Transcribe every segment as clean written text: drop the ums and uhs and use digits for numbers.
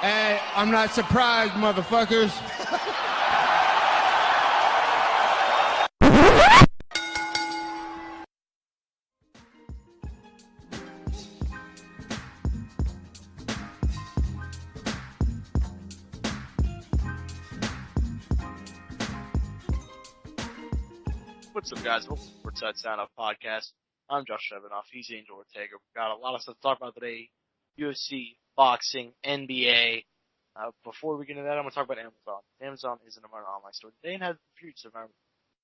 Hey, I'm not surprised, motherfuckers. What's up, guys? Welcome to the Courtside Soundoff podcast. I'm Josh Shevenoff. He's Angel Ortega. We've got a lot of stuff to talk about today. UFC, boxing, NBA. Before we get into that, I'm going to talk about Amazon. Amazon is an online store today and has reviews of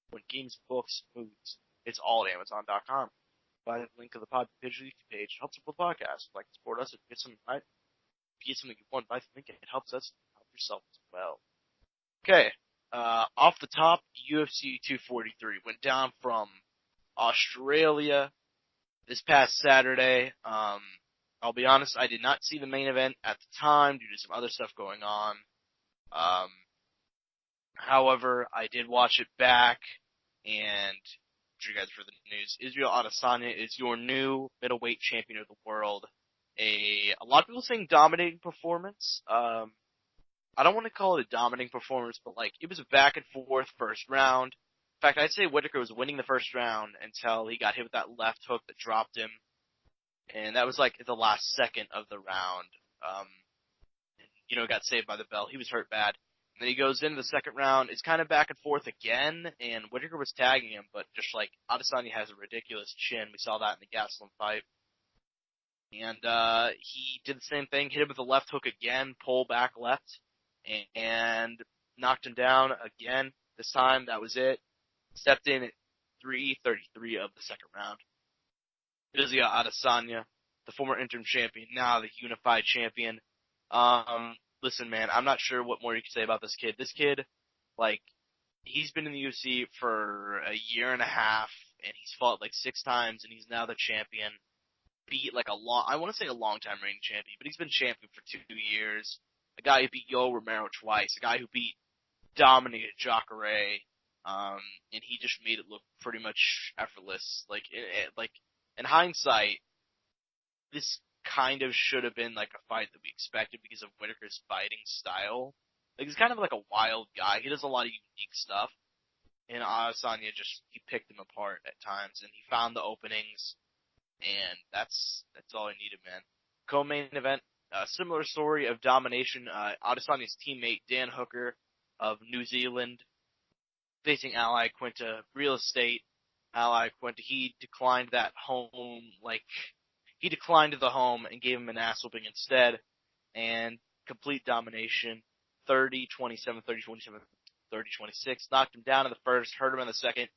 when games, books, movies. It's all at Amazon.com. By the link of the pod page page helps support the podcast. Like support us, if you get something right, if you get something you want, buy the link. It helps us help yourself as well. Okay. Off the top, UFC 243 went down from Australia this past Saturday. I'll be honest, I did not see the main event at the time due to some other stuff going on. However, I did watch it back, and I'm sure you guys heard the news. Israel Adesanya is your new middleweight champion of the world. A lot of people saying dominating performance. I don't want to call it a dominating performance, but it was a back and forth first round. In fact, I'd say Whittaker was winning the first round until he got hit with that left hook that dropped him. And that was the last second of the round. Got saved by the bell. He was hurt bad. And then he goes into the second round. It's kind of back and forth again, and Whittaker was tagging him, but just Adesanya has a ridiculous chin. We saw that in the Gastelum fight. And he did the same thing, hit him with the left hook again, pull back left, and knocked him down again. This time, that was it. Stepped in at 3:33 of the second round. Israel Adesanya, the former interim champion, now the unified champion. Listen, man, I'm not sure what more you can say about this kid. This kid, he's been in the UFC for a year and a half, and he's fought 6 times, and he's now the champion. Beat I want to say a long-time reigning champion, but he's been champion for 2 years. A guy who beat Yoel Romero twice, a guy who dominated Jacare, and he just made it look pretty much effortless. In hindsight, this kind of should have been a fight that we expected because of Whittaker's fighting style. He's kind of a wild guy. He does a lot of unique stuff, and Adesanya he picked him apart at times, and he found the openings, and that's all he needed, man. Co-main event. Similar story of domination. Adesanya's teammate, Dan Hooker of New Zealand, facing Ally Quinta, real estate. Ally Quinta, he declined that home, he declined the home and gave him an ass whooping instead, and complete domination. 30-27, 30-27, 30-26. Knocked him down in the first, hurt him in the second.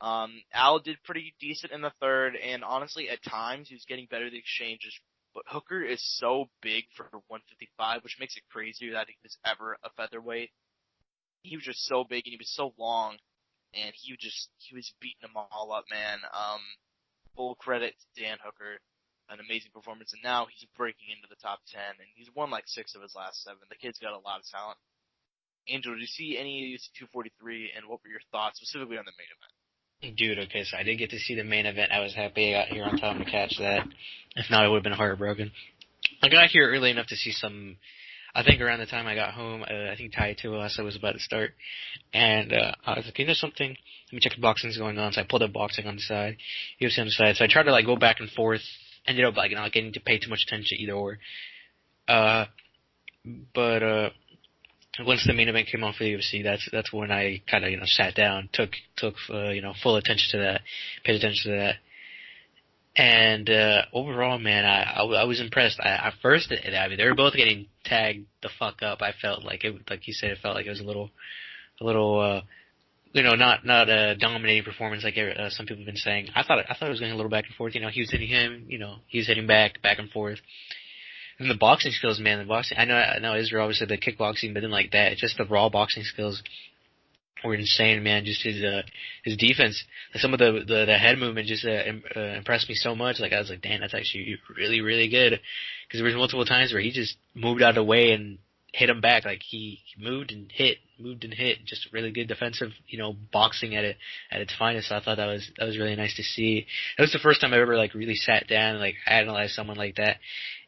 Al did pretty decent in the third, and honestly, at times, he was getting better at the exchanges. But Hooker is so big for 155, which makes it crazier that he was ever a featherweight. He was just so big, and he was so long, and he was beating them all up, man. Full credit to Dan Hooker. An amazing performance, and now he's breaking into the top 10, and he's won 6 of his last 7. The kid's got a lot of talent. Angel, did you see any of 243, and what were your thoughts, specifically on the main event? Dude, okay, so I did get to see the main event. I was happy I got here on time to catch that. If not, I would have been heartbroken. I got here early enough to see some, I think around the time I got home, I think Tai Tuivasa was about to start. And I was like, something? Let me check if boxing's going on. So I pulled up boxing on the side, UFC on the side. So I tried to go back and forth. Ended up not getting to pay too much attention either or. But once the main event came on for the UFC, that's when I kind of sat down, took full attention to that, paid attention to that, and overall, man, I was impressed. At first, they were both getting tagged the fuck up. I felt like you said, it felt like it was a little, not a dominating performance like some people have been saying. I thought it was going a little back and forth. He was hitting him, he was hitting back and forth. And the boxing skills, man, I know Israel obviously the kickboxing, but then that, just the raw boxing skills were insane, man. Just his defense, some of the head movement just impressed me so much. I was like, damn, that's actually really, really good. Because there was multiple times where he just moved out of the way and hit him back. Like he moved and hit, just really good defensive, boxing at its finest. So I thought that was really nice to see. That was the first time I ever like really sat down and like analyzed someone like that.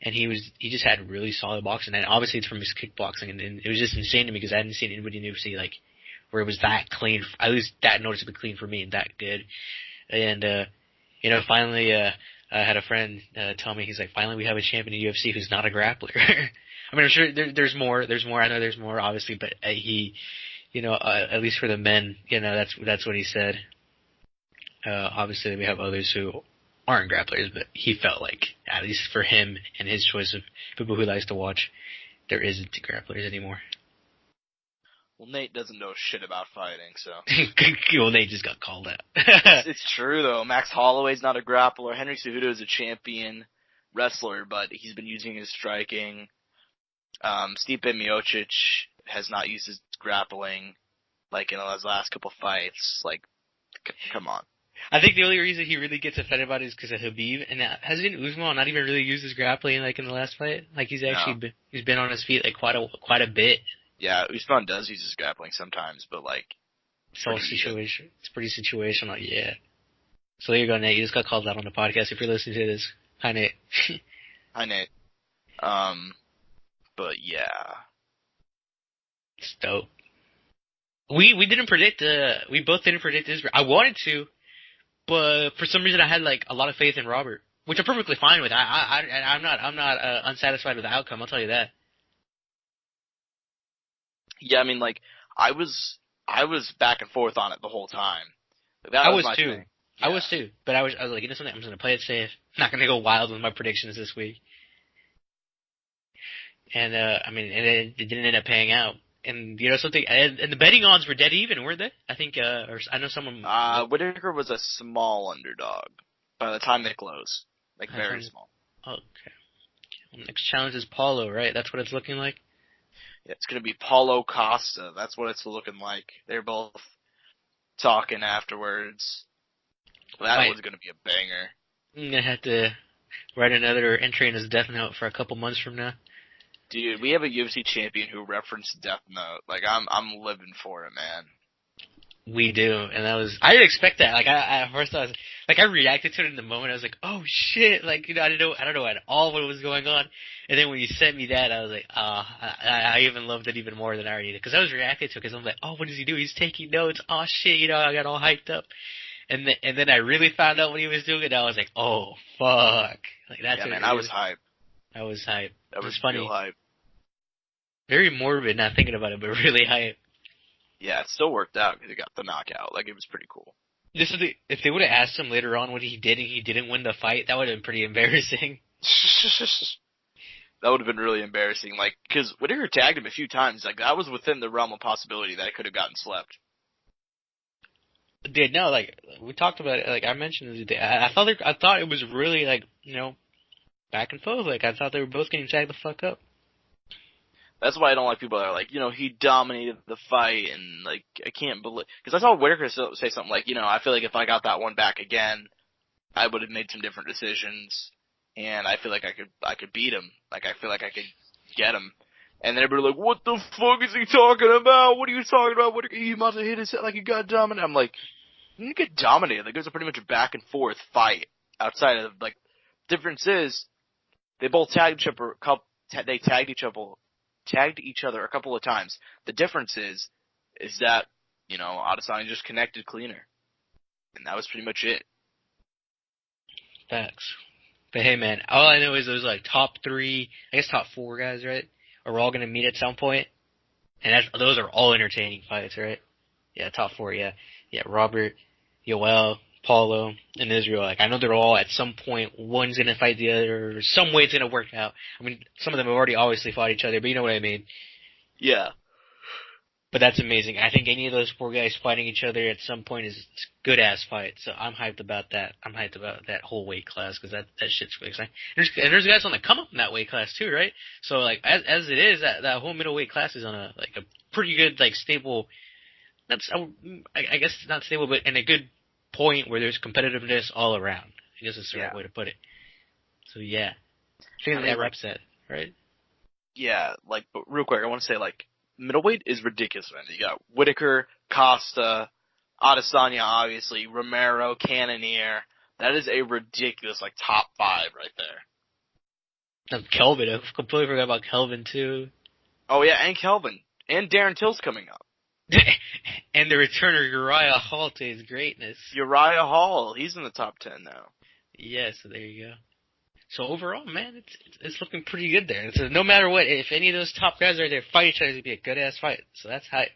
And he just had really solid boxing, and obviously it's from his kickboxing, and it was just insane to me because I hadn't seen anybody in the UFC like where it was that clean, at least that noticeably clean for me and that good. And finally, I had a friend tell me, he's like, finally we have a champion in the UFC who's not a grappler. I mean, I'm sure there's more. I know there's more, obviously, but he, at least for the men, that's what he said. Obviously, we have others who aren't grapplers, but he felt like, at least for him and his choice of people who likes to watch, there isn't grapplers anymore. Well, Nate doesn't know shit about fighting, so. Well, Nate just got called out. It's true, though. Max Holloway's not a grappler. Henry Cejudo is a champion wrestler, but he's been using his striking. Stipe Miocic has not used his grappling, like, in his last couple fights. Like, come on. I think the only reason he really gets offended about it is because of Khabib, and hasn't Usman not even really used his grappling like in the last fight? Like he's actually he's been on his feet like quite a bit. Yeah, Usman does use his grappling sometimes, but like it's all situation. It's pretty situational, yeah. So there you go, Nate. You just got called out on the podcast. If you're listening to this, hi Nate. Hi Nate. But yeah, it's dope. We didn't predict. We both didn't predict this. I wanted to. But for some reason, I had like a lot of faith in Robert, which I'm perfectly fine with. I'm not unsatisfied with the outcome. I'll tell you that. Yeah, I mean, like I was back and forth on it the whole time. Like, I was too. Thing. Yeah. I was too. But I was like, something. I'm just gonna play it safe. I'm not gonna go wild with my predictions this week. And it didn't end up paying out. And something, and the betting odds were dead even, weren't they? I think, or I know someone. Whittaker was a small underdog by the time they close, like very small. Okay. Well, next challenge is Paulo, right? That's what it's looking like. Yeah, it's gonna be Paulo Costa. That's what it's looking like. They're both talking afterwards. That was gonna be a banger. I'm gonna have to write another entry in his death note for a couple months from now. Dude, we have a UFC champion who referenced Death Note. Like, I'm living for it, man. We do, and I didn't expect that. Like, at first I was, like, I reacted to it in the moment. I was like, oh shit, like, I don't know at all what was going on. And then when you sent me that, I was like, I even loved it even more than I already did. Cause I was reacting to it, cause I'm like, oh, what does he do? He's taking notes. Oh shit, I got all hyped up. And then I really found out what he was doing, and I was like, oh fuck. Like, that's yeah, man, I was hyped. I was hyped. That was funny. Real hype. Very morbid, not thinking about it, but really hype. Yeah, it still worked out because he got the knockout. Like, it was pretty cool. If they would have asked him later on what he did and he didn't win the fight, that would have been pretty embarrassing. That would have been really embarrassing. Like, because Whittaker tagged him a few times. Like, that was within the realm of possibility that it could have gotten slept. Dude, no, like, we talked about it. Like, I mentioned it. I thought it was really, like, back and forth. Like, I thought they were both getting tagged the fuck up. That's why I don't like people that are like, he dominated the fight, and, like, I can't believe... Because I saw Whittaker say something like, I feel like if I got that one back again, I would have made some different decisions, and I feel like I could beat him. Like, I feel like I could get him. And then everybody like, what the fuck is he talking about? What are you talking about? He must have hit his head like he got dominated. I'm like, you didn't get dominated. Like, it was a pretty much a back and forth fight outside of, like, difference is, they both tagged each other, they tagged each other a couple of times. The difference is that, Adesanya just connected cleaner. And that was pretty much it. Facts. But hey man, all I know is those like top 4 guys, right? Are all gonna meet at some point. And those are all entertaining fights, right? Yeah, top 4, yeah. Yeah, Robert, Yoel, Paulo, and Israel. Like, I know they're all at some point, one's gonna fight the other, or some way it's gonna work out. I mean, some of them have already obviously fought each other, but you know what I mean. Yeah. But that's amazing. I think any of those 4 guys fighting each other at some point is a good-ass fight. So I'm hyped about that. I'm hyped about that whole weight class, because that shit's really exciting. There's guys on the come up in that weight class too, right? So, like, as it is, that whole middleweight class is on a pretty good, like, stable, I guess not stable, but in a good point where there's competitiveness all around. I guess that's the right way to put it. So, yeah. I think that wraps that, right? yeah, like, but real quick, I want to say, like, middleweight is ridiculous, man. You got Whitaker, Costa, Adesanya, obviously, Romero, Cannonier. That is a ridiculous, like, top 5 right there. Kelvin, I completely forgot about Kelvin too. Oh, yeah, and Kelvin. And Darren Till's coming up. And the return of Uriah Hall to his greatness. Uriah Hall, he's in the top 10 now. Yeah, so there you go. So overall, man, it's looking pretty good there. So no matter what, if any of those top guys are there fight each other, it'd be a good ass fight. So that's hype.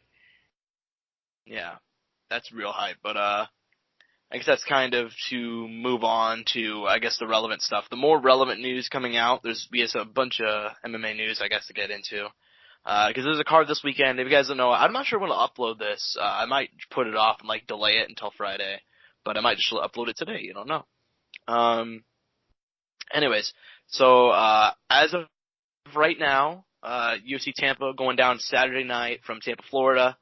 Yeah, that's real hype. But I guess that's kind of to move on to, I guess, the relevant stuff. The more relevant news coming out, there's a bunch of MMA news, I guess, to get into. Because there's a card this weekend. If you guys don't know, I'm not sure when to upload this. I might put it off and, like, delay it until Friday. But I might just upload it today. You don't know. Anyways, so as of right now, UFC Tampa going down Saturday night from Tampa, Florida.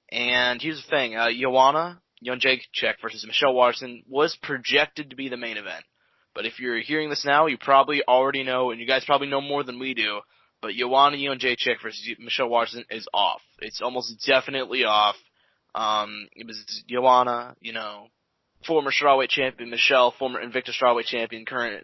And here's the thing, Joanna Jędrzejczyk versus Michelle Waterson was projected to be the main event. But if you're hearing this now, you probably already know, and you guys probably know more than we do, but Joanna Jędrzejczyk versus Michelle Waterson is off. It's almost definitely off. It was Joanna, former strawweight champion, Michelle, former Invicta strawweight champion, current,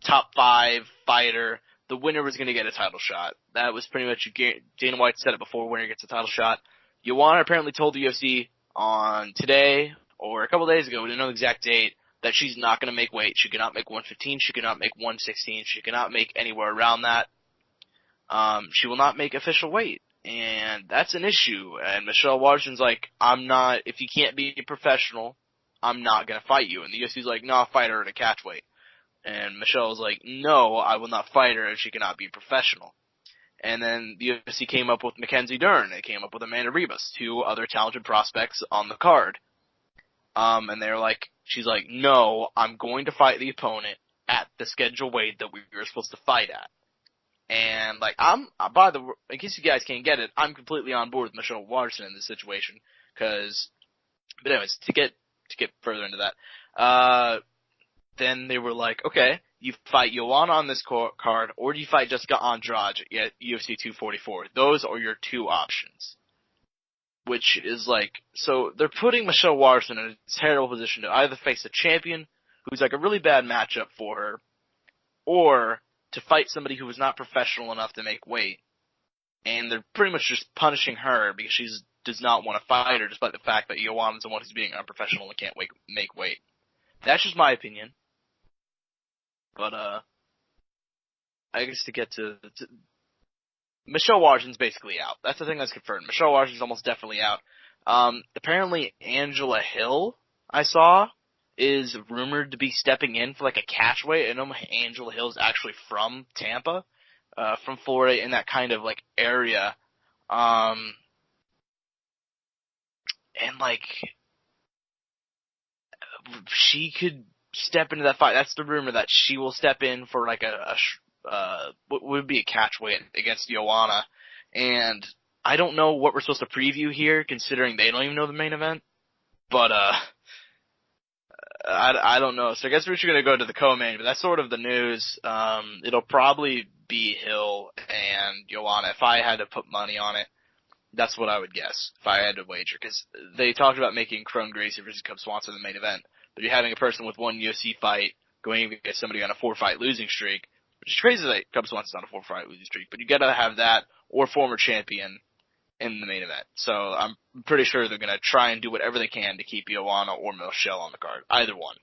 top 5 fighter. The winner was going to get a title shot. That was pretty much, Dana White said it before, winner gets a title shot. Joanna apparently told the UFC on today, or a couple days ago, we didn't know the exact date, that she's not going to make weight. She cannot make 115, she cannot make 116, she cannot make anywhere around that. She will not make official weight. And that's an issue. And Michelle Waterson's like, if you can't be a professional, I'm not going to fight you. And the UFC's like, no, I'll fight her at a catch weight. And Michelle's like, no, I will not fight her if she cannot be professional. And then the UFC came up with Mackenzie Dern. They came up with Amanda Ribas, 2 other talented prospects on the card. And they're like, she's like, no, I'm going to fight the opponent at the scheduled weight that we were supposed to fight at. And, like, in case you guys can't get it, I'm completely on board with Michelle Waterson in this situation. But anyways, to get further into that, then they were like, okay, you fight Joanna on this card, or do you fight Jessica Andrade at UFC 244? Those are your 2 options. Which is like, so they're putting Michelle Waterson in a terrible position to either face a champion who's like a really bad matchup for her, or to fight somebody who is not professional enough to make weight. And they're pretty much just punishing her because she does not want to fight her, despite the fact that Joanna's the one who's being unprofessional and can't make weight. That's just my opinion. But, I guess to get to Michelle Waterson's basically out. That's the thing that's confirmed. Michelle Waterson's almost definitely out. Apparently Angela Hill, I saw, is rumored to be stepping in for like a catch weight. I know Angela Hill's actually from Tampa, from Florida, in that kind of like area. And like, she could step into that fight. That's the rumor, that she will step in for like what would be a catch weight against Joanna. And I don't know what we're supposed to preview here, considering they don't even know the main event. But, I don't know. So I guess we're just gonna go to the co-main, but that's sort of the news. It'll probably be Hill and Joanna. If I had to put money on it, that's what I would guess, if I had to wager. Because they talked about making Crone Gracie versus Cub Swanson the main event. But you're having a person with 1 UFC fight going against somebody on a 4-fight losing streak, which is crazy that Cub Swanson's on a 4-fight losing streak, but you gotta have that, or former champion, in the main event. So I'm pretty sure they're gonna try and do whatever they can to keep Joanna or Michelle on the card. Either one.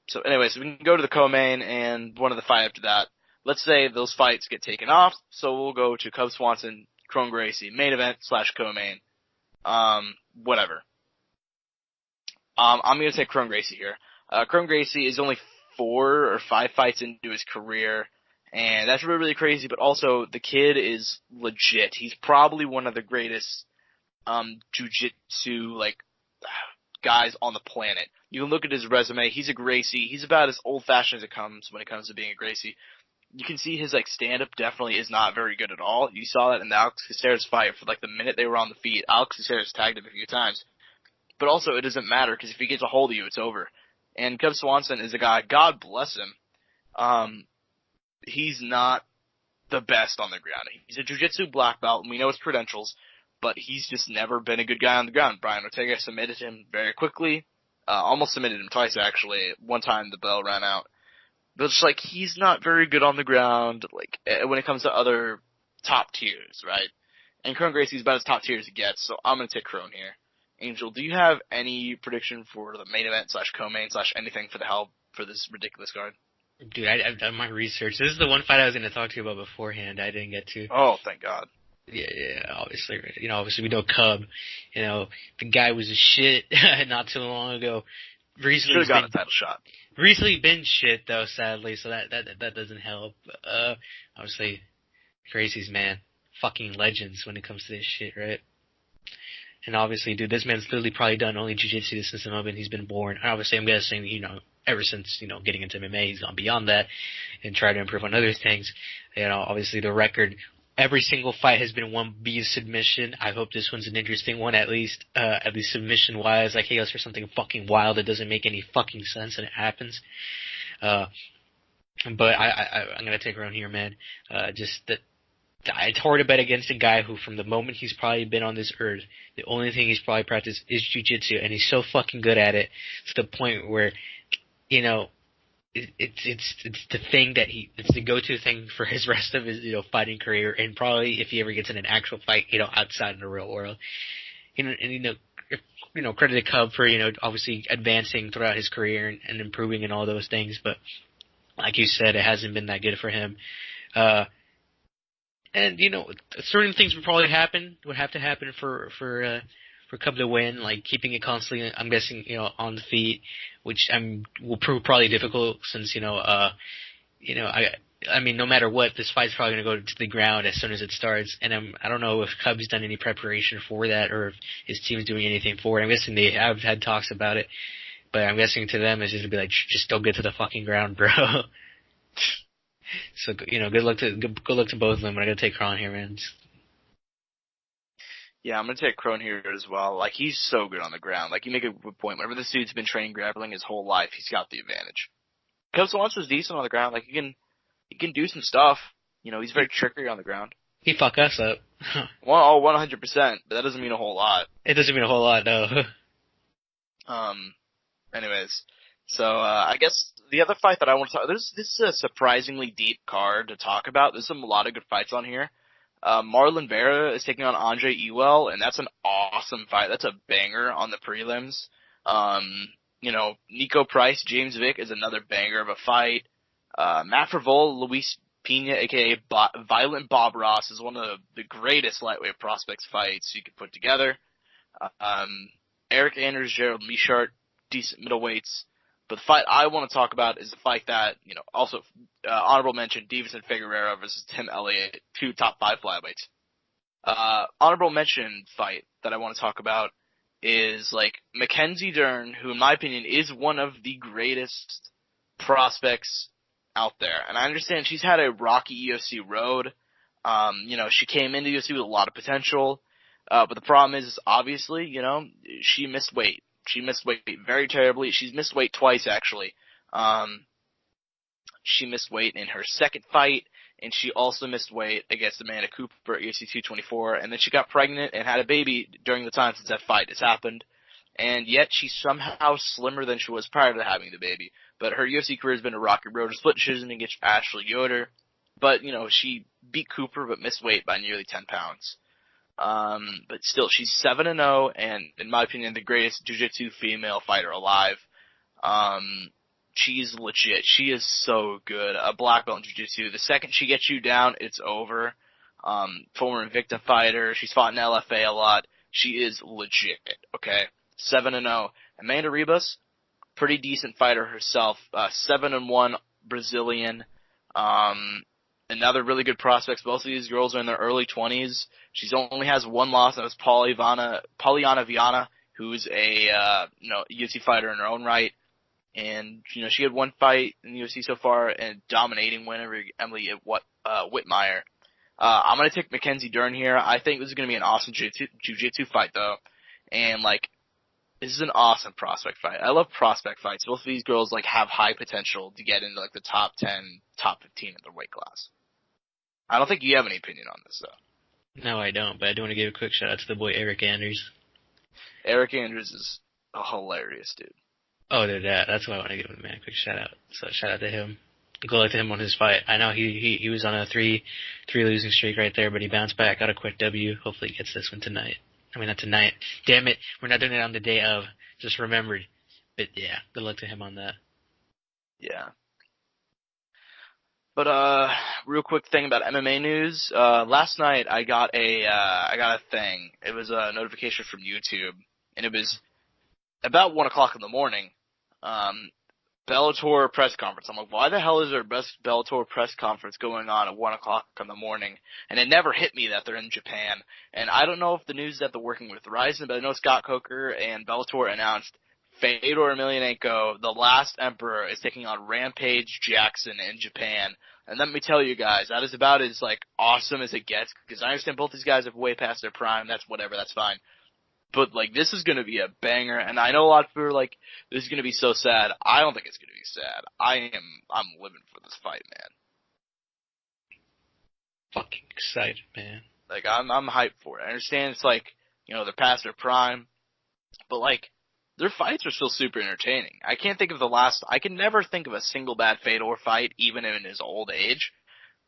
So anyways, we can go to the co-main and one of the fight after that. Let's say those fights get taken off, so we'll go to Cub Swanson, Crone Gracie, main event / co-main. Whatever. I'm gonna take Crone Gracie here. Crone Gracie is only 4 or 5 fights into his career, and that's really, really crazy, but also the kid is legit. He's probably one of the greatest, jiu-jitsu, like, guys on the planet. You can look at his resume. He's a Gracie. He's about as old-fashioned as it comes when it comes to being a Gracie. You can see his, like, stand-up definitely is not very good at all. You saw that in the Alex Caceres fight. For, like, the minute they were on the feet, Alex Caceres tagged him a few times. But also, it doesn't matter, because if he gets a hold of you, it's over. And Cub Swanson is a guy, God bless him. He's not the best on the ground. He's a jiu-jitsu black belt, and we know his credentials, but he's just never been a good guy on the ground. Brian Ortega submitted him very quickly, almost submitted him twice, actually. One time the bell ran out. But it's like, he's not very good on the ground, like, when it comes to other top tiers, right? And Crone Gracie's about as top tier as it gets, so I'm gonna take Crone here. Angel, do you have any prediction for the main event / co-main / anything for the hell for this ridiculous card? Dude, I've done my research. This is the one fight I was going to talk to you about beforehand. I didn't get to. Oh, thank God. Yeah, obviously, we know Cub. The guy was a shit not too long ago. Recently got a title shot. Recently been shit though, sadly, so that doesn't help. Obviously, Gracie's, man, fucking legends when it comes to this shit, right? And obviously, dude, this man's literally probably done only jiu-jitsu since the moment he's been born. Obviously, I'm guessing, ever since, getting into MMA, he's gone beyond that and tried to improve on other things. Obviously the record, every single fight has been won via submission. I hope this one's an interesting one, at least submission-wise. Like, hey, let's hear something fucking wild that doesn't make any fucking sense, and it happens. But I'm gonna take Crone here, man. It's hard to bet against a guy who, from the moment he's probably been on this earth, the only thing he's probably practiced is jiu-jitsu, and he's so fucking good at it to the point where, it's the thing that it's the go-to thing for his rest of his, fighting career, and probably if he ever gets in an actual fight, outside in the real world. Credit to Cub for, obviously advancing throughout his career and improving and all those things, but like you said, it hasn't been that good for him. And certain things would have to happen for Cub to win, like keeping it constantly, I'm guessing, on the feet, which will prove probably difficult since, no matter what, this fight's probably going to go to the ground as soon as it starts, and I don't know if Cub's done any preparation for that or if his team's doing anything for it. I'm guessing they have had talks about it, but I'm guessing to them it's just going to be like, just don't get to the fucking ground, bro. So, good luck to both of them, but I gotta take Crone here, man. Yeah, I'm gonna take Crone here as well. Like, he's so good on the ground. Like, you make a good point. Whenever this dude's been training grappling his whole life, he's got the advantage. Cub Alonso's decent on the ground. Like, he can do some stuff. He's very trickery on the ground. He fuck us up. 100%, but that doesn't mean a whole lot. It doesn't mean a whole lot, no. Anyways. So, I guess the other fight that I want to talk, this is a surprisingly deep card to talk about. There's a lot of good fights on here. Marlon Vera is taking on Andre Ewell, and that's an awesome fight. That's a banger on the prelims. Nico Price, James Vick is another banger of a fight. Matt Frevola, Luis Pena, aka Violent Bob Ross, is one of the greatest lightweight prospects fights you could put together. Eric Anders, Gerald Michart, decent middleweights. But the fight I want to talk about is the fight that, also, honorable mention, Deiveson Figueroa versus Tim Elliott, 2 top 5 flyweights. Honorable mention fight that I want to talk about is, Mackenzie Dern, who, in my opinion, is one of the greatest prospects out there. And I understand she's had a rocky UFC road. She came into UFC with a lot of potential. But the problem is obviously, she missed weight. She missed weight very terribly. She's missed weight twice, actually. She missed weight in her second fight, and she also missed weight against Amanda Cooper at UFC 224, and then she got pregnant and had a baby during the time since that fight has happened. And yet she's somehow slimmer than she was prior to having the baby. But her UFC career has been a rocky road. A split decision against Ashley Yoder. But, she beat Cooper but missed weight by nearly 10 pounds. But still, she's 7-0, and in my opinion, the greatest jiu-jitsu female fighter alive. She's legit. She is so good. A black belt in jiu-jitsu. The second she gets you down, it's over. Former Invicta fighter. She's fought in LFA a lot. She is legit, okay? 7-0. Amanda Ribas, pretty decent fighter herself. 7-1 Brazilian. Another really good prospects. Both of these girls are in their early 20s. She only has one loss, and that was Poliana Viana, who's a UFC fighter in her own right. And she had one fight in the UFC so far, and dominating win over Emily Whitmire. I'm gonna take Mackenzie Dern here. I think this is gonna be an awesome jiu-jitsu fight, though, and this is an awesome prospect fight. I love prospect fights. Both of these girls have high potential to get into the top 10, top 15 in their weight class. I don't think you have any opinion on this, though. No, I don't, but I do want to give a quick shout out to the boy Eric Anders. Eric Andrews is a hilarious dude. Oh, that's why I want to give him a quick shout out. So shout out to him. Good luck to him on his fight. I know he was on a three losing streak right there, but he bounced back, got a quick W. Hopefully he gets this one tonight. I mean, not tonight. Damn it, we're not doing it on the day of. Just remembered. But yeah, good luck to him on that. Yeah. But real quick thing about MMA news. Last night I got a thing. It was a notification from YouTube, and it was about 1 o'clock in the morning. Bellator press conference. I'm like, why the hell is there a best Bellator press conference going on at 1 o'clock in the morning? And it never hit me that they're in Japan. And I don't know if the news is that they're working with Ryzen, but I know Scott Coker and Bellator announced Fedor Emelianenko, the last emperor, is taking on Rampage Jackson in Japan. And let me tell you guys, that is about as, like, awesome as it gets, because I understand both these guys have way past their prime. That's whatever, that's fine. But, like, this is gonna be a banger, and I know a lot of people are like, this is gonna be so sad. I don't think it's gonna be sad. I'm living for this fight, man. Fucking excited, man. Like, I'm hyped for it. I understand it's like, you know, they're past their prime, but, like, their fights are still super entertaining. I can never think of a single bad Fedor fight, even in his old age.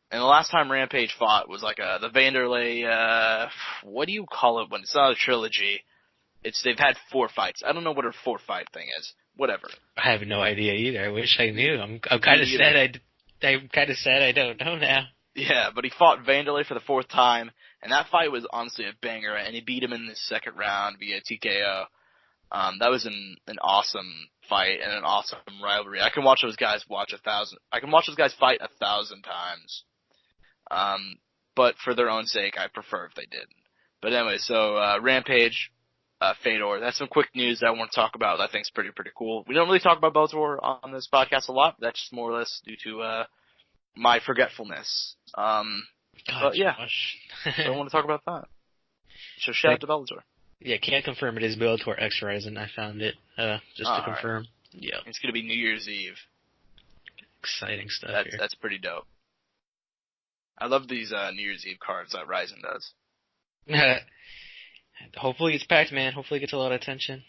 And the last time Rampage fought was like the Vanderlei, what do you call it when it's not a trilogy? They've had 4 fights. I don't know what a 4-fight thing is. Whatever. I have no idea either. I wish I knew. I'm kind of sad. I'm kind of sad I don't know now. Yeah, but he fought Vanderlei for the 4th time, and that fight was honestly a banger. And he beat him in the 2nd round via TKO. That was an awesome fight and an awesome rivalry. I can watch those guys fight 1,000 times. But for their own sake, I prefer if they didn't. But anyway, so Rampage, Fedor. That's some quick news that I want to talk about that I think is pretty cool. We don't really talk about Bellator on this podcast a lot. That's just more or less due to my forgetfulness. But yeah, so I want to talk about that. So shout out to Bellator. Yeah, can't confirm it is Bellator X Horizon. I found it just to confirm. Right. Yeah, it's gonna be New Year's Eve. Exciting stuff. That's pretty dope. I love these New Year's Eve cards that Ryzen does. Hopefully it's packed, man. Hopefully it gets a lot of attention.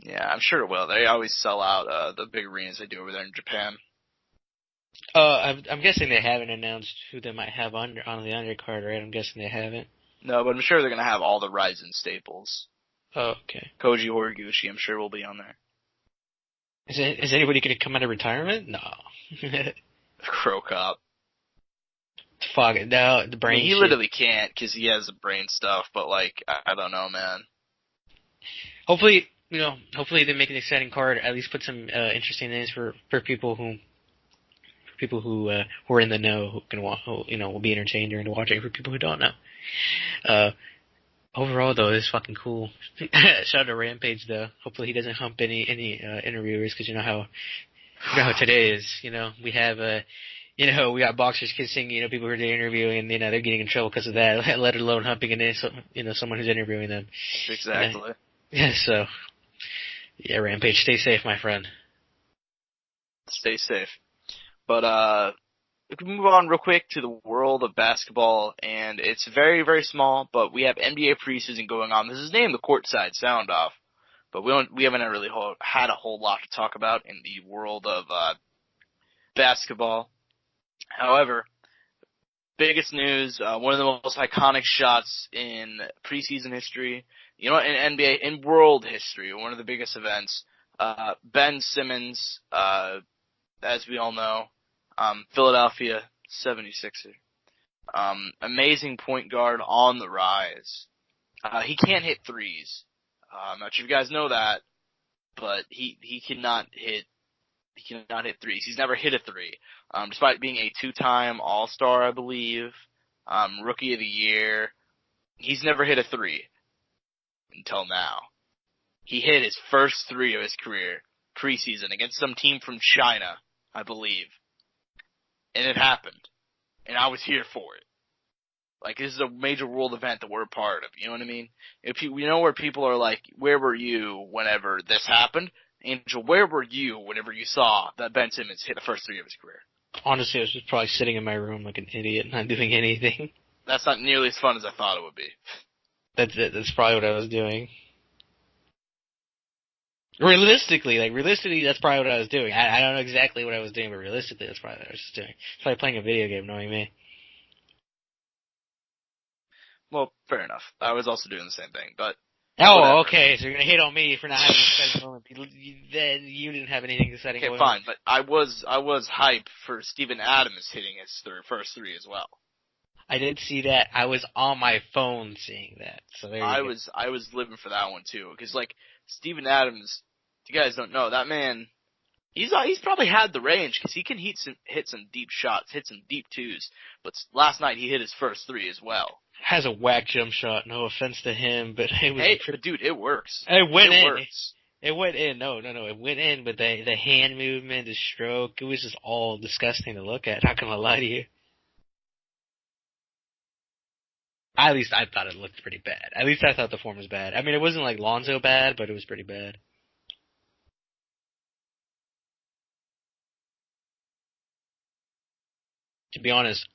Yeah, I'm sure it will. They always sell out the big arenas they do over there in Japan. I'm guessing they haven't announced who they might have on the undercard, right? I'm guessing they haven't. No, but I'm sure they're going to have all the Ryzen staples. Oh, okay. Koji Horiguchi, I'm sure, will be on there. Is anybody going to come out of retirement? No. Crow Cop. Fuck it. No, the brain he literally can't because he has the brain stuff, but, like, I don't know, man. Hopefully they make an exciting card, at least put some interesting names for people who are in the know, will be entertained during the watching, for people who don't know. Overall, though, it's fucking cool. Shout out to Rampage, though. Hopefully he doesn't hump any interviewers, because you know how today is. We have we got boxers kissing people who are interviewing, and they're getting in trouble because of that. Let alone humping someone who's interviewing them. Exactly. So yeah, Rampage, stay safe, my friend. Stay safe. But we can move on real quick to the world of basketball, and it's very, very small, but we have NBA preseason going on. This is named the Courtside Soundoff, but we haven't really had a whole lot to talk about in the world of basketball. However, biggest news, one of the most iconic shots in preseason history, in NBA, in world history, one of the biggest events, Ben Simmons, as we all know, Philadelphia 76er. Amazing point guard on the rise. He can't hit threes. I'm not sure if you guys know that, but he cannot hit threes. He's never hit a three. Despite being a 2-time All-Star, I believe, Rookie of the Year, he's never hit a three until now. He hit his first three of his career preseason against some team from China, I believe. And it happened. And I was here for it. Like, this is a major world event that we're a part of, you know what I mean? Where people are like, where were you whenever this happened? Angel, where were you whenever you saw that Ben Simmons hit the first three of his career? Honestly, I was just probably sitting in my room like an idiot, not doing anything. That's not nearly as fun as I thought it would be. That's it. That's probably what I was doing. Realistically, that's probably what I was doing. I don't know exactly what I was doing, but realistically, that's probably what I was just doing. It's probably playing a video game, knowing me. Well, fair enough. I was also doing the same thing, but Oh, whatever. okay, so you're gonna hate on me for not having an exciting moment. Then you didn't have anything exciting Okay, going fine, on. but I was hype for Steven Adams hitting his first three as well. I did see that. I was on my phone seeing that. So there you go. I was living for that one too, because like Steven Adams, if you guys don't know, that man, he's probably had the range because he can hit some deep shots, hit some deep twos. But last night he hit his first three as well. Has a whack jump shot. No offense to him, but it was. Hey, but dude, it works. It went in. Works. It went in. No. It went in. But the hand movement, the stroke, it was just all disgusting to look at. Not gonna lie to you. At least I thought it looked pretty bad. At least I thought the form was bad. I mean, it wasn't like Lonzo bad, but it was pretty bad. To be honest,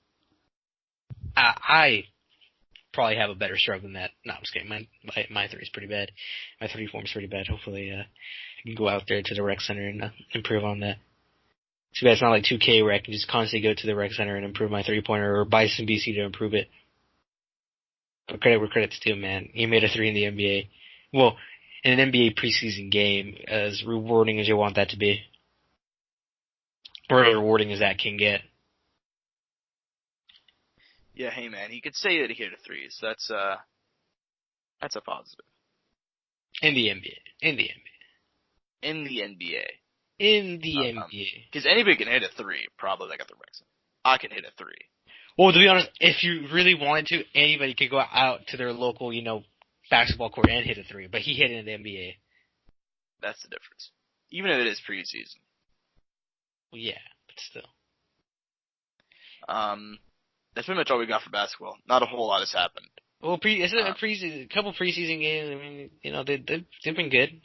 I probably have a better stroke than that. No, I'm just kidding. My three is pretty bad. My three form is pretty bad. Hopefully, I can go out there to the rec center and improve on that. Too bad it's not like 2K where I can just constantly go to the rec center and improve my 3-pointer or buy some BC to improve it. But credit where credit's due, man. He made a 3 in the NBA. Well, in an NBA preseason game, as rewarding as you want that to be. Or as rewarding as that can get. Yeah, hey man, he could say that he hit a three, so that's a positive. In the NBA. In the NBA. Because anybody can hit a three, probably like at the rec center. I can hit a three. Well, to be honest, if you really wanted to, anybody could go out to their local, basketball court and hit a three. But he hit it in the NBA. That's the difference. Even if it is preseason. Well, yeah, but still. That's pretty much all we got for basketball. Not a whole lot has happened. Well, a couple preseason games. I mean, they've been good.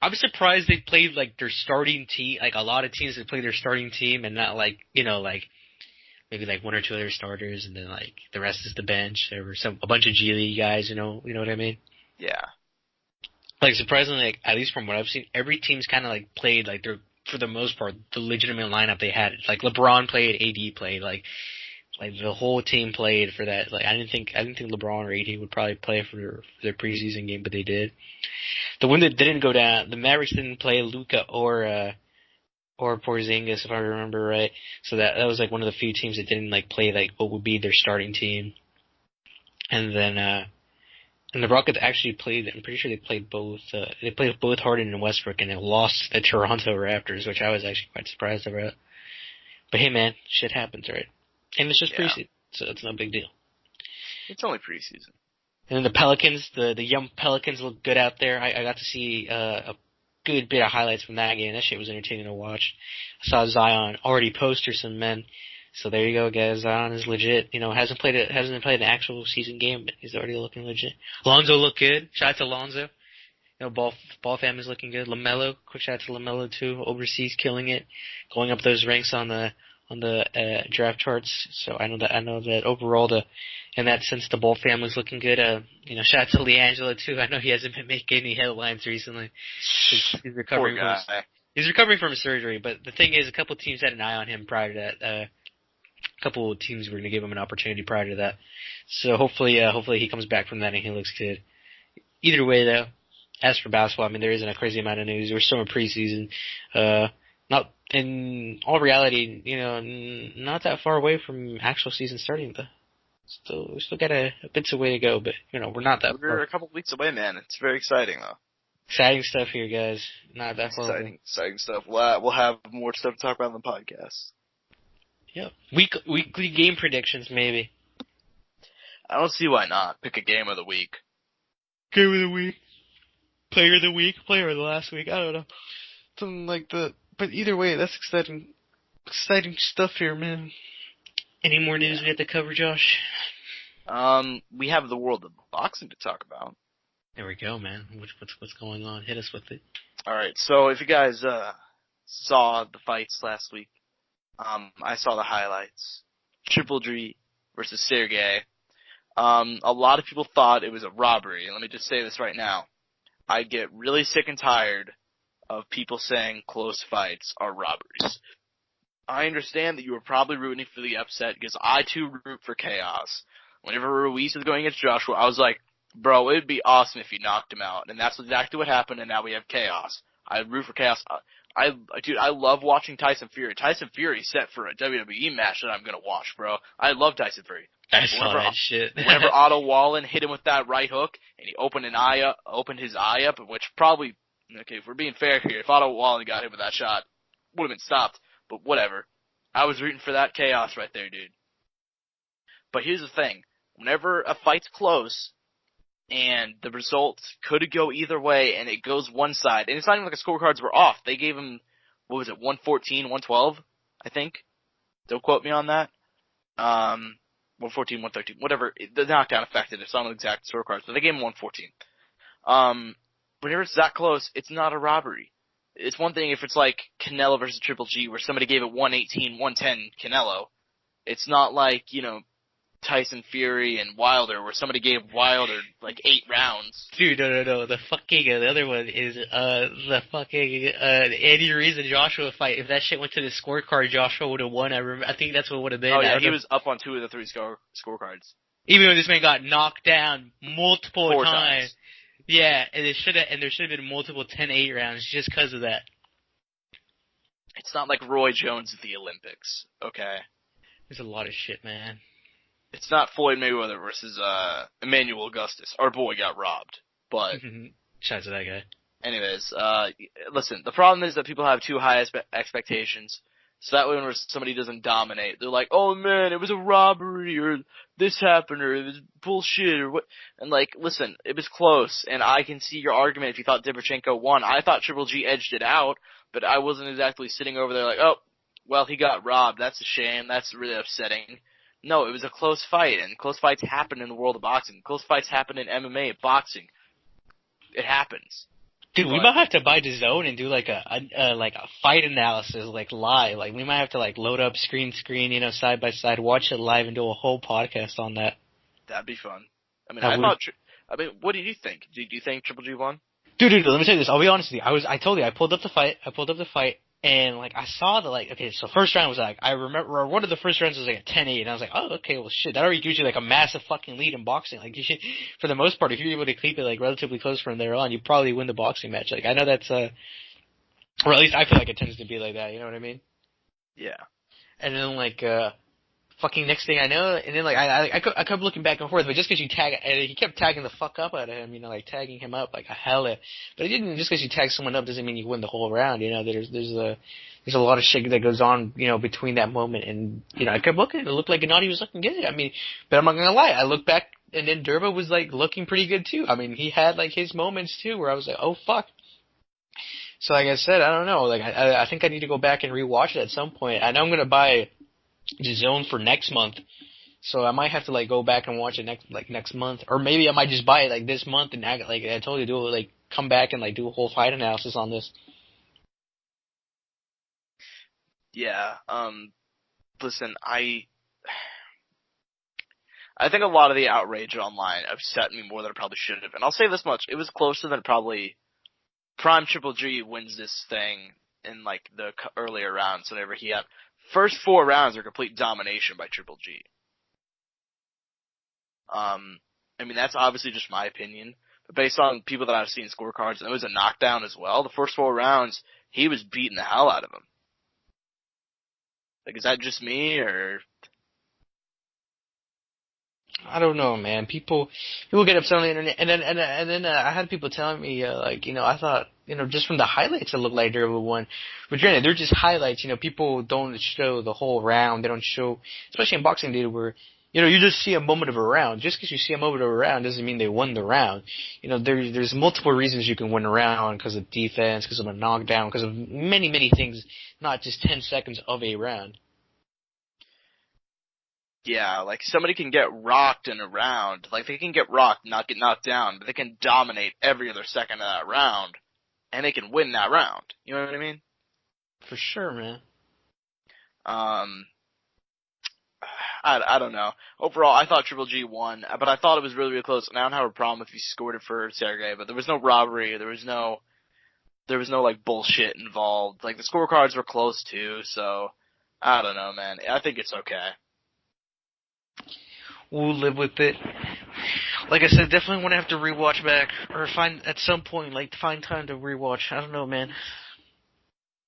I'm surprised they played like their starting team. Like a lot of teams that play their starting team and not like maybe like one or two other starters and then like the rest is the bench. There were a bunch of G League guys. You know what I mean? Yeah. Like surprisingly, like, at least from what I've seen, every team's kind of like played like they're for the most part the legitimate lineup they had. Like LeBron played, AD played, like the whole team played for that. Like I didn't think LeBron or AD would probably play for their preseason game, but they did. The one that didn't go down, the Mavericks didn't play Luka or Porzingis, if I remember right. So that was like one of the few teams that didn't like play like what would be their starting team. And then and the Rockets actually played. I'm pretty sure they played both. They played both Harden and Westbrook, and they lost the Toronto Raptors, which I was actually quite surprised about. But hey, man, shit happens, right? And it's just preseason, so it's no big deal. It's only preseason. And then the Pelicans, the young Pelicans look good out there. I got to see a good bit of highlights from that game. That shit was entertaining to watch. I saw Zion already poster some men. So there you go, guys. Zion is legit. Hasn't played an actual season game, but he's already looking legit. Lonzo looked good. Shout out to Lonzo. Ball family's looking good. LaMelo, quick shout out to LaMelo too. Overseas killing it, going up those ranks on the draft charts. So I know that overall in that sense the Ball family's looking good. Shout out to LiAngelo too. I know he hasn't been making any headlines recently. He's recovering. Poor guy. He's recovering from surgery, but the thing is, a couple teams had an eye on him prior to that. A couple of teams were going to give him an opportunity prior to that. So hopefully he comes back from that and he looks good. Either way, though, as for basketball, I mean, there isn't a crazy amount of news. We're still in preseason. Not in all reality, not that far away from actual season starting, though. We still got a bit of way to go, but we're not that far. We're a couple weeks away, man. It's very exciting, though. Exciting stuff here, guys. Not that far away. Exciting stuff. We'll have more stuff to talk about on the podcast. Yep. Weekly game predictions, maybe. I don't see why not. Pick a game of the week. Game of the week. Player of the week. Player of the last week. I don't know. Something like that. But either way, that's exciting. Exciting stuff here, man. Any more news we have to cover, Josh? We have the world of boxing to talk about. There we go, man. What's going on? Hit us with it. All right. So if you guys saw the fights last week. I saw the highlights. Triple G versus Sergey. A lot of people thought it was a robbery. Let me just say this right now. I get really sick and tired of people saying close fights are robberies. I understand that you were probably rooting for the upset because I too root for chaos. Whenever Ruiz was going against Joshua, I was like, bro, it'd be awesome if you knocked him out. And that's exactly what happened, and now we have chaos. I root for chaos. Dude, I love watching Tyson Fury. Tyson Fury's set for a WWE match that I'm gonna watch, bro. I love Tyson Fury. I saw that shit. Whenever Otto Wallin hit him with that right hook, and he opened his eye up, which probably, okay, if we're being fair here, if Otto Wallin got hit with that shot, would have been stopped. But whatever. I was rooting for that chaos right there, dude. But here's the thing. Whenever a fight's close, and the results could go either way, and it goes one side, and it's not even like the scorecards were off. They gave him, 114, 112, I think. Don't quote me on that. 114, 113, whatever. The knockdown affected. It's not exact scorecards, but they gave him 114. Whenever it's that close, it's not a robbery. It's one thing if it's like Canelo versus Triple G, where somebody gave it 118, 110 Canelo. It's not like, Tyson Fury and Wilder, where somebody gave Wilder like 8 rounds. Dude, no. The other one is, Andy Ruiz and Joshua fight. If that shit went to the scorecard, Joshua would have won. I think that's what would have been. Oh yeah, he was up on 2 of the 3 scorecards. Even though this man got knocked down multiple 4 times. Yeah, and there should have been multiple 10-8 rounds just because of that. It's not like Roy Jones at the Olympics, okay? There's a lot of shit, man. It's not Floyd Mayweather versus Emmanuel Augustus. Our boy got robbed, but shout out to that guy. Anyways, listen. The problem is that people have too high expectations. So that way, when somebody doesn't dominate, they're like, "Oh man, it was a robbery, or this happened, or it was bullshit, or what?" And like, listen, it was close, and I can see your argument if you thought Dibirchenko won. I thought Triple G edged it out, but I wasn't exactly sitting over there like, "Oh, well, he got robbed. That's a shame. That's really upsetting." No, it was a close fight, and close fights happen in the world of boxing. Close fights happen in MMA, boxing. It happens. Dude, we might have to buy DAZN and do like a fight analysis, like live. Like we might have to like load up screen, side by side, watch it live, and do a whole podcast on that. That'd be fun. I mean, what did you think? Did you think Triple G won? Dude, let me tell you this. I'll be honest with you. I told you, I pulled up the fight, and like I saw so first round was like, I remember one of the first rounds was like a 10-8, and I was like, oh, okay, well shit, that already gives you like a massive fucking lead in boxing. Like you should, for the most part, if you're able to keep it like relatively close from there on, you probably win the boxing match. Like I know that's or at least I feel like it tends to be like that. You know what I mean? Yeah. And then like fucking next thing I know, and then like I kept looking back and forth, but just because you tag, and he kept tagging the fuck up out of him, like tagging him up like a hella. But it didn't, just because you tag someone up doesn't mean you win the whole round. There's a lot of shit that goes on, between that moment, and I kept looking. It looked like Gennady was looking good. I mean, but I'm not gonna lie, I looked back, and then Durba was like looking pretty good too. I mean, he had like his moments too, where I was like, oh fuck. So like I said, I don't know. Like I think I need to go back and rewatch it at some point. I know I'm gonna buy DAZN for next month, so I might have to like go back and watch it next month, or maybe I might just buy it like this month and like I told you, come back and like do a whole fight analysis on this. Yeah. Listen, I think a lot of the outrage online upset me more than it probably should have, and I'll say this much: it was closer than probably Prime Triple G wins this thing in like the earlier rounds. Whenever he had. First 4 rounds are complete domination by Triple G. I mean, that's obviously just my opinion. But based on people that I've seen scorecards, and it was a knockdown as well, the first 4 rounds, he was beating the hell out of him. Like, is that just me, or? I don't know, man. People get upset on the internet, and then I had people telling me, I thought, just from the highlights it looked like Durba won. But granted, they're just highlights. People don't show the whole round. They don't show, especially in boxing, dude, where you just see a moment of a round. Just because you see a moment of a round doesn't mean they won the round. There's multiple reasons you can win a round, because of defense, because of a knockdown, because of many, many things, not just 10 seconds of a round. Yeah, like somebody can get rocked in a round. Like they can get rocked, not get knocked down, but they can dominate every other second of that round, and they can win that round. You know what I mean? For sure, man. I don't know. Overall, I thought Triple G won, but I thought it was really, really close. And I don't have a problem if he scored it for Sergey, but there was no robbery. There was no like bullshit involved. Like the scorecards were close too, so I don't know, man. I think it's okay. We'll live with it. Like I said, definitely want to have to rewatch back, or find at some point, like find time to rewatch. I don't know, man.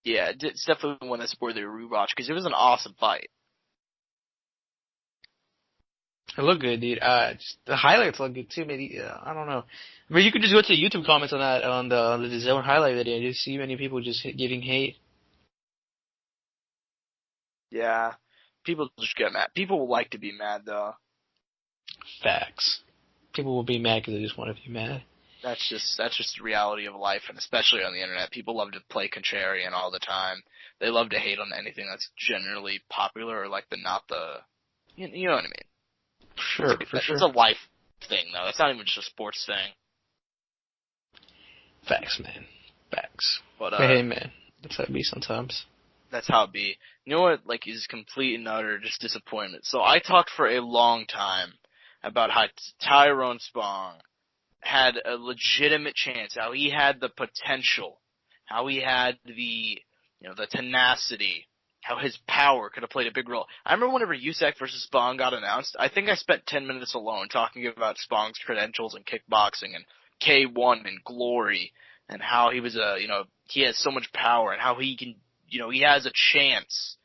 Yeah, it's definitely one that's worthy of rewatch because it was an awesome fight. It looked good, dude. Just the highlights look good too. Maybe I don't know, but you could just go to the YouTube comments on that on the zone highlight video and just see many people just giving hate. Yeah, people just get mad. People will like to be mad though. Facts. People will be mad because they just want to be mad. That's just the reality of life, and especially on the internet, people love to play contrarian all the time. They love to hate on anything that's generally popular or like you know what I mean. Sure, for sure. It's a life thing though. It's not even just a sports thing. Facts, man. Facts. But hey, man, that's how it be sometimes. That's how it be. You know what? Like, is complete and utter just disappointment. So I talked for a long time about how Tyrone Spong had a legitimate chance, how he had the potential, how he had the tenacity, how his power could have played a big role. I remember whenever USYK versus Spong got announced, I think I spent 10 minutes alone talking about Spong's credentials in kickboxing and K1 and glory and how he was he has so much power and how he can, he has a chance.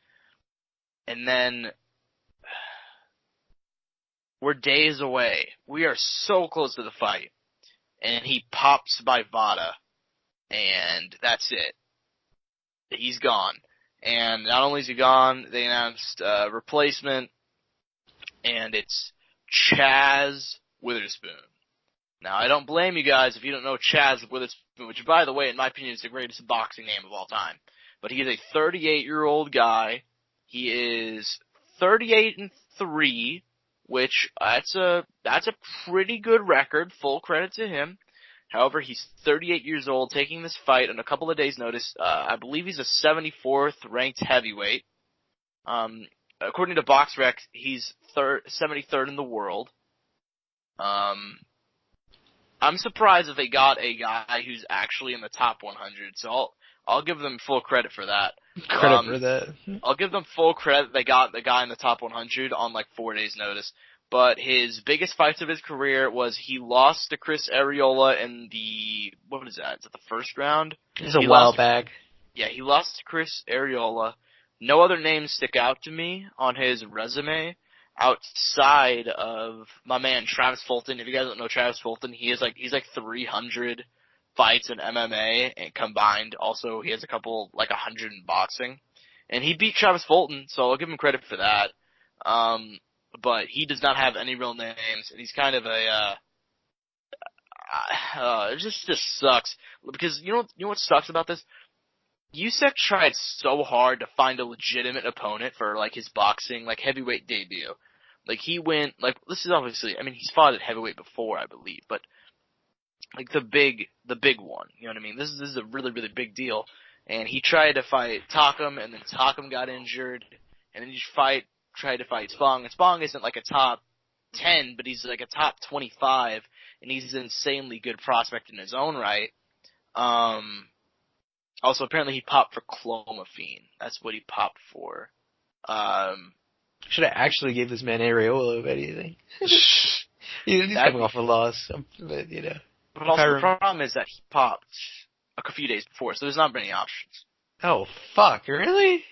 And then we're days away. We are so close to the fight. And he pops by Vada. And that's it. He's gone. And not only is he gone, they announced a replacement. And it's Chazz Witherspoon. Now, I don't blame you guys if you don't know Chazz Witherspoon, which, by the way, in my opinion, is the greatest boxing name of all time. But he is a 38-year-old guy. He is 38-3, which that's a pretty good record. Full credit to him. However, he's 38 years old, taking this fight on a couple of days' notice. I believe he's a 74th ranked heavyweight. According to BoxRec, he's 73rd in the world. I'm surprised if they got a guy who's actually in the top 100. So I'll give them full credit for that. Credit for that. I'll give them full credit. They got the guy in the top 100 on like 4 days' notice. But his biggest fights of his career was he lost to Chris Arreola in the, what is that? Is it the first round? It's a while back. Yeah, he lost to Chris Arreola. No other names stick out to me on his resume outside of my man Travis Fulton. If you guys don't know Travis Fulton, he's like 300 fights in MMA and combined. Also, he has a couple, like 100 in boxing. And he beat Travis Fulton, so I'll give him credit for that. But he does not have any real names, and he's kind of it just sucks. Because you know what sucks about this? USYK tried so hard to find a legitimate opponent for, like, his boxing, like, heavyweight debut. Like, he went, like, this is obviously, I mean, he's fought at heavyweight before, I believe, but, like, the big one, you know what I mean? This is a really, really big deal. And he tried to fight Takam, and then Takam got injured, and then he tried to fight Spong, and Spong isn't, like, a top 10, but he's, like, a top 25, and he's an insanely good prospect in his own right. Also, apparently he popped for clomiphene. That's what he popped for. Should I actually give this man Areola, if anything? He's coming off a loss, but, But also the problem is that he popped a few days before, so there's not many options. Oh, fuck, really?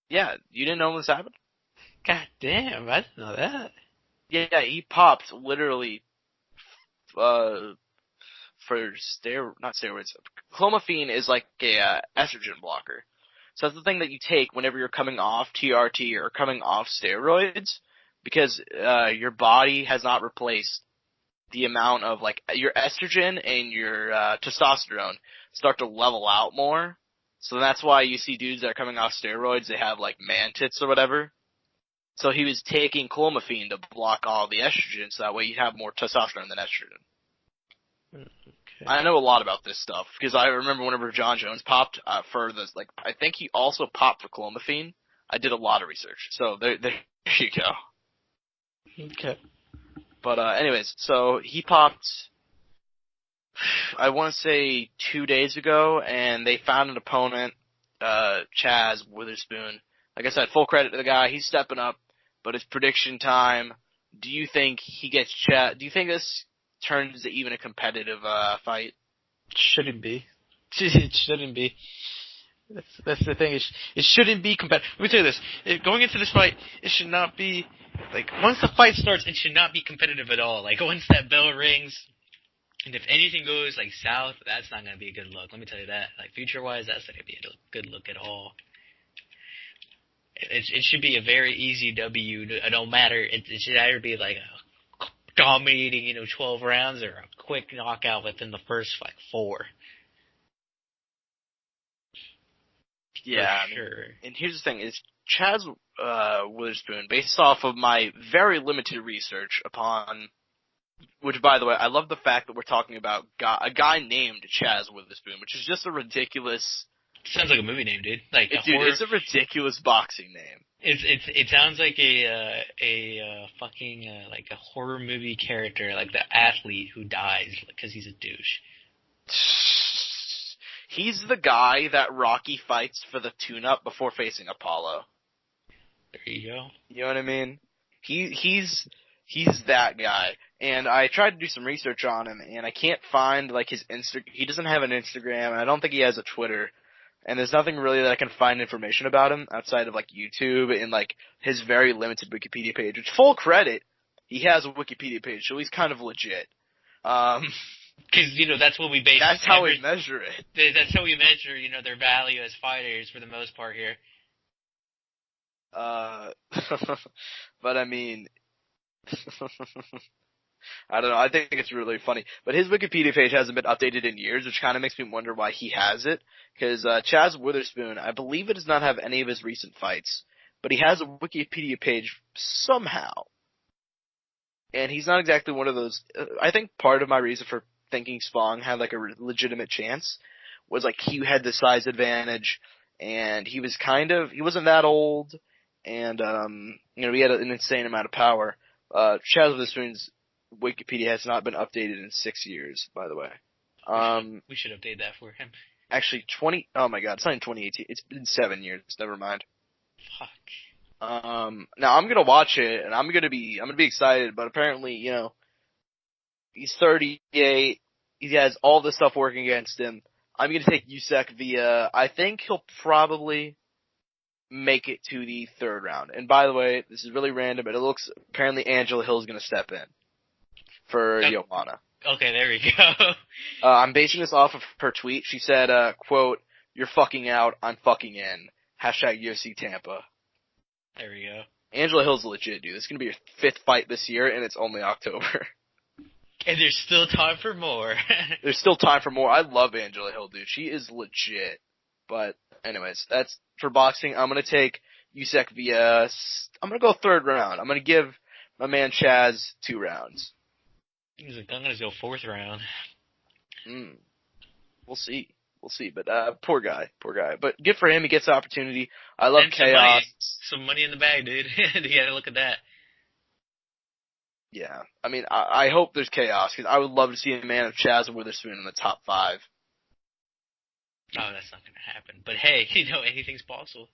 Yeah, you didn't know this happened? God damn, I didn't know that. Yeah, he popped literally, for not steroids. Clomiphene is like a estrogen blocker. So that's the thing that you take whenever you're coming off TRT or coming off steroids, because your body has not replaced the amount of, like, your estrogen and your testosterone start to level out more. So that's why you see dudes that are coming off steroids, they have, like, man tits or whatever. So he was taking clomiphene to block all the estrogen, so that way you have more testosterone than estrogen. Okay. I know a lot about this stuff because I remember whenever John Jones popped for this, like I think he also popped for clomiphene. I did a lot of research, so there you go. Okay. But anyways, so he popped. I want to say 2 days ago, and they found an opponent, Chazz Witherspoon. Like I said, full credit to the guy. He's stepping up, but it's prediction time. Do you think he gets Chazz? Do you think this turns into even a competitive fight? Shouldn't be. It shouldn't be. That's the thing. It shouldn't be competitive. Let me tell you this. Going into this fight, it should not be, like, once the fight starts, it should not be competitive at all. Like, once that bell rings, and if anything goes, like, south, that's not going to be a good look. Let me tell you that. Like, future-wise, that's not going to be a good look at all. It should be a very easy W. No matter. It should either be, like, a dominating, 12 rounds or a quick knockout within the first, 4. Yeah, sure. And here's the thing: is Chazz Witherspoon, based off of my very limited research upon, which, by the way, I love the fact that we're talking about a guy named Chazz Witherspoon, which is just a ridiculous. Sounds like a movie name, dude. Like It's a ridiculous boxing name. It sounds like a fucking like a horror movie character, like the athlete who dies because he's a douche. He's the guy that Rocky fights for the tune-up before facing Apollo. There you go. You know what I mean? He's that guy. And I tried to do some research on him, and I can't find, like, his he doesn't have an Instagram, and I don't think he has a Twitter. And there's nothing really that I can find information about him outside of, like, YouTube and, like, his very limited Wikipedia page. Which, full credit, he has a Wikipedia page, so he's kind of legit. Because, that's what we base. That's how we measure it. That's how we measure, their value as fighters for the most part here. But I mean, I don't know. I think it's really funny. But his Wikipedia page hasn't been updated in years, which kind of makes me wonder why he has it. Because Chazz Witherspoon, I believe it does not have any of his recent fights, but he has a Wikipedia page somehow. And he's not exactly one of those. I think part of my reason for thinking Spong had like a legitimate chance was like he had the size advantage, and he wasn't that old, and he had an insane amount of power. Chazz Witherspoon's Wikipedia has not been updated in 6 years, by the way. We should update that for him. Actually, oh my god, it's not in 2018. It's been 7 years. Never mind. Fuck. Now I'm gonna watch it, and I'm gonna be excited, but apparently, he's 38. He has all this stuff working against him. I'm gonna take USYK via. I think he'll probably make it to the third round. And by the way, this is really random, but it looks apparently Angela Hill's gonna step in for Joanna. Okay, there we go. I'm basing this off of her tweet. She said, quote, "You're fucking out. I'm fucking in. Hashtag UFC Tampa." There we go. Angela Hill's legit, dude. This is gonna be her 5th fight this year, and it's only October. And there's still time for more. There's still time for more. I love Angela Hill, dude. She is legit. But anyways, that's for boxing. I'm gonna take USYK via. I'm gonna go third round. I'm gonna give my man Chazz 2 rounds. He's like, I'm gonna go 4th round. We'll see. But poor guy. But good for him. He gets the opportunity. I love chaos. Some money in the bag, dude. You gotta look at that. Yeah. I mean, I hope there's chaos, because I would love to see a man of Chazz Witherspoon in the top 5. Oh, that's not gonna happen. But hey, anything's possible.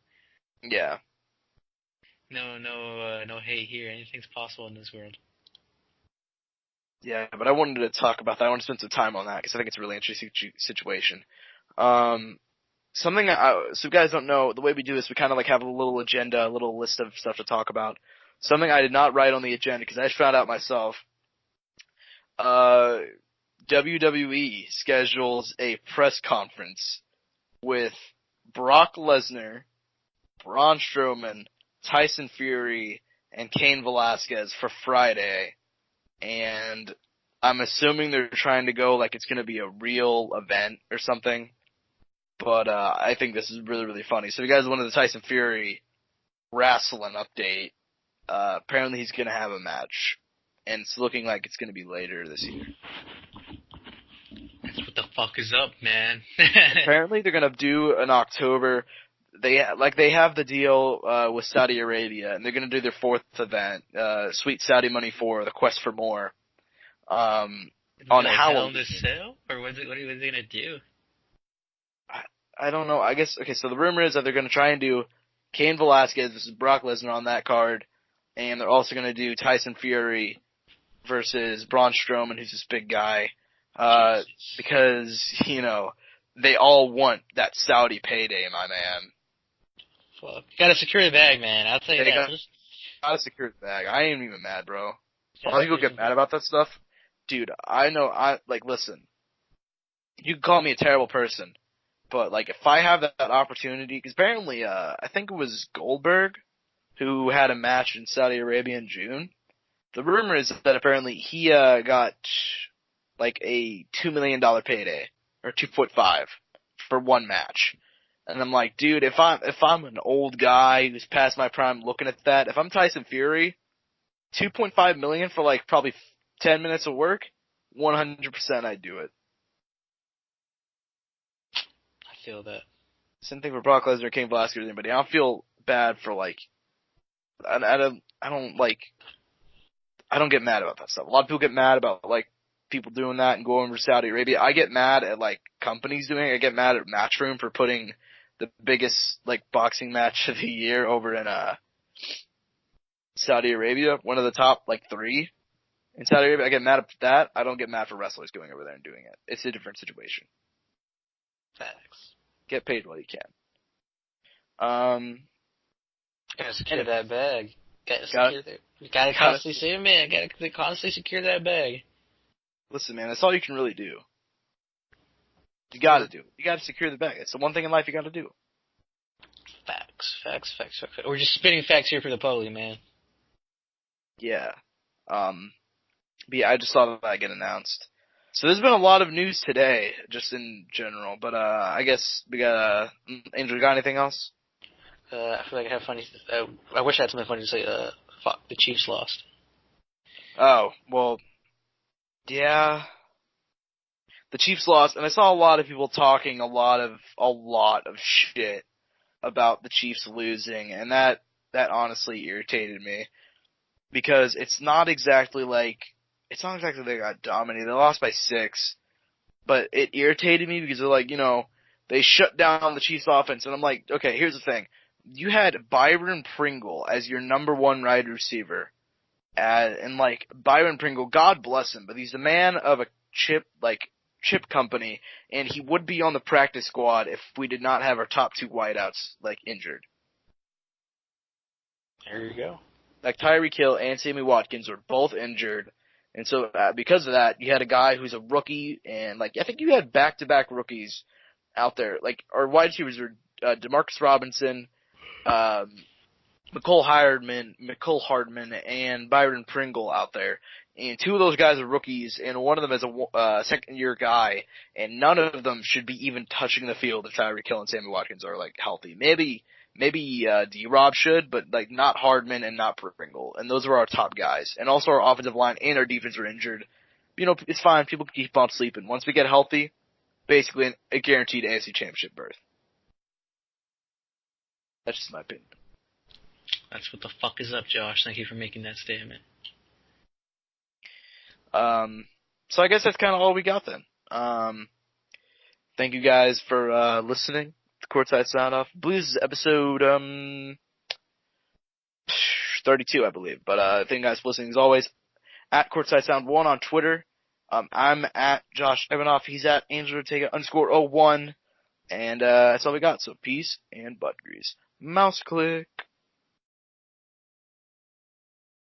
Yeah. No hate here. Anything's possible in this world. Yeah, but I wanted to talk about that. I want to spend some time on that, because I think it's a really interesting situation. So you guys don't know, the way we do this, we kind of like have a little agenda, a little list of stuff to talk about. Something I did not write on the agenda, because I just found out myself. WWE schedules a press conference with Brock Lesnar, Braun Strowman, Tyson Fury, and Cain Velasquez for Friday. And I'm assuming they're trying to go like it's going to be a real event or something. But I think this is really, really funny. So if you guys wanted the Tyson Fury wrestling update, apparently he's going to have a match. And it's looking like it's going to be later this year. That's fuck is up, man? Apparently, they're gonna do an October. They have the deal with Saudi Arabia, and they're gonna do their 4th event, Sweet Saudi Money 4, the Quest for More. On Halloween. To sell, or what are they gonna do? I don't know. I guess okay. So the rumor is that they're gonna try and do Cain Velasquez versus Brock Lesnar on that card, and they're also gonna do Tyson Fury versus Braun Strowman, who's this big guy, because they all want that Saudi payday, my man. Fuck, gotta secure the bag, man. I'll tell you that. Gotta secure the bag. I ain't even mad, bro. A lot of people get mad about that stuff. Dude, I know, listen, you can call me a terrible person, but, if I have that opportunity, because apparently, I think it was Goldberg who had a match in Saudi Arabia in June. The rumor is that apparently he, got, a $2 million payday, or 2.5, for one match. And I'm like, dude, if I'm an old guy who's past my prime looking at that, if I'm Tyson Fury, $2.5 million for, probably 10 minutes of work, 100% I'd do it. I feel that. Same thing for Brock Lesnar, Cain Velasquez, or anybody. I don't feel bad for I don't get mad about that stuff. A lot of people get mad about people doing that and going over to Saudi Arabia. I get mad at companies doing it. I get mad at Matchroom for putting the biggest boxing match of the year over in Saudi Arabia, one of the top 3 in Saudi Arabia. I get mad at that. I don't get mad for wrestlers going over there and doing it. It's a different situation. Facts. Get paid while you can. Gotta secure that bag. Gotta constantly say, man, gotta constantly secure that bag. Listen, man, that's all you can really do. You gotta do it. You gotta secure the bag. It's the one thing in life you gotta do. Facts. We're just spitting facts here for the public, man. Yeah. But yeah, I just saw that get announced. So there's been a lot of news today, just in general. But I guess we got Angel. You got anything else? I feel like I have funny. I wish I had something funny to say. Fuck, the Chiefs lost. Oh well, yeah. The Chiefs lost, and I saw a lot of people talking a lot of shit about the Chiefs losing, and that honestly irritated me because it's not exactly they got dominated. They lost by 6, but it irritated me because they're they shut down the Chiefs offense, and I'm like, okay, here's the thing. You had Byron Pringle as your number 1 wide receiver, and Byron Pringle, God bless him, but he's a man of a chip company, and he would be on the practice squad if we did not have our top 2 wideouts injured. There you go. Tyreek Hill and Sammy Watkins were both injured, and so because of that, you had a guy who's a rookie, and I think you had back-to-back rookies out there. Our wide receivers were Demarcus Robinson, McCole Hardman, and Byron Pringle out there. And 2 of those guys are rookies, and one of them is a second-year guy, and none of them should be even touching the field if Tyreek Hill and Sammy Watkins are healthy. Maybe D-Rob should, but not Hardman and not Pringle. And those were our top guys. And also our offensive line and our defense were injured. It's fine. People can keep on sleeping. Once we get healthy, basically a guaranteed AFC Championship berth. That's just my opinion. That's what the fuck is up, Josh. Thank you for making that statement. So I guess that's kind of all we got then. Thank you guys for listening to Courtside Soundoff. I believe this is episode 32, I believe. But thank you guys for listening as always. At Courtside Sound 1 on Twitter. I'm at Josh Evanoff. He's at Angel_01. And that's all we got. So peace and butt grease. Mouse click.